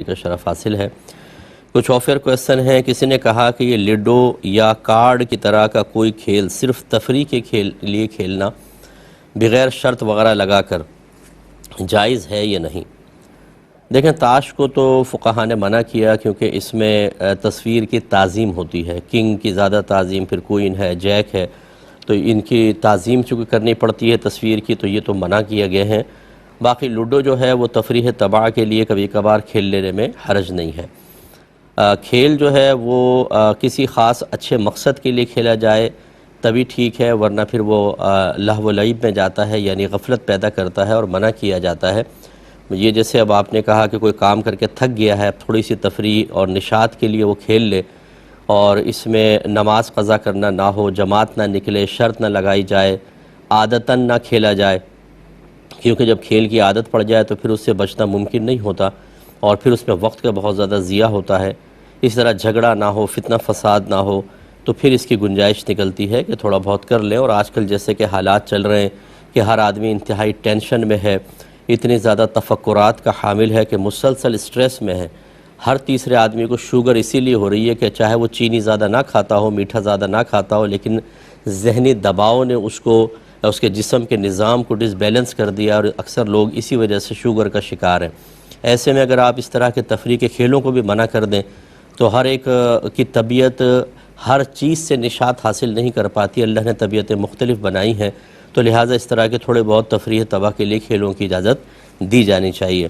کا شرف حاصل ہے۔ کچھ آفر کویسچن ہیں۔ کسی نے کہا کہ یہ لڈو یا کارڈ کی طرح کا کوئی کھیل صرف تفریح کے لیے کھیلنا بغیر شرط وغیرہ لگا کر جائز ہے یا نہیں؟ دیکھیں، تاش کو تو فقہاء نے منع کیا کیونکہ اس میں تصویر کی تعظیم ہوتی ہے، کنگ کی زیادہ تعظیم، پھر کوئن ہے، جیک ہے، تو ان کی تعظیم چونکہ کرنی پڑتی ہے تصویر کی، تو یہ تو منع کیا گئے ہیں۔ باقی لوڈو جو ہے وہ تفریح طبع کے لیے کبھی کبھار کھیل لینے میں حرج نہیں ہے۔ کھیل جو ہے وہ کسی خاص اچھے مقصد کے لیے کھیلا جائے تبھی ٹھیک ہے، ورنہ پھر وہ لہو و لعب میں جاتا ہے، یعنی غفلت پیدا کرتا ہے اور منع کیا جاتا ہے۔ یہ جیسے اب آپ نے کہا کہ کوئی کام کر کے تھک گیا ہے، تھوڑی سی تفریح اور نشاط کے لیے وہ کھیل لے، اور اس میں نماز قضا کرنا نہ ہو، جماعت نہ نکلے، شرط نہ لگائی جائے، عادتاً نہ کھیلا جائے، کیونکہ جب کھیل کی عادت پڑ جائے تو پھر اس سے بچنا ممکن نہیں ہوتا اور پھر اس میں وقت کا بہت زیادہ ضیاع ہوتا ہے۔ اس طرح جھگڑا نہ ہو، فتنہ فساد نہ ہو، تو پھر اس کی گنجائش نکلتی ہے کہ تھوڑا بہت کر لیں۔ اور آج کل جیسے کہ حالات چل رہے ہیں کہ ہر آدمی انتہائی ٹینشن میں ہے، اتنی زیادہ تفکرات کا حامل ہے کہ مسلسل اسٹریس میں ہے۔ ہر تیسرے آدمی کو شوگر اسی لیے ہو رہی ہے کہ چاہے وہ چینی زیادہ نہ کھاتا ہو، میٹھا زیادہ نہ کھاتا ہو، لیکن ذہنی دباؤ نے اس کے جسم کے نظام کو ڈس بیلنس کر دیا، اور اکثر لوگ اسی وجہ سے شوگر کا شکار ہیں۔ ایسے میں اگر آپ اس طرح کے تفریح کے کھیلوں کو بھی منع کر دیں تو ہر ایک کی طبیعت ہر چیز سے نشاط حاصل نہیں کر پاتی۔ اللہ نے طبیعتیں مختلف بنائی ہیں، تو لہٰذا اس طرح کے تھوڑے بہت تفریح طبع کے لیے کھیلوں کی اجازت دی جانی چاہیے۔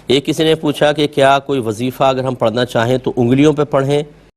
ایک کسی نے پوچھا کہ کیا کوئی وظیفہ اگر ہم پڑھنا چاہیں تو انگلیوں پہ پڑھیں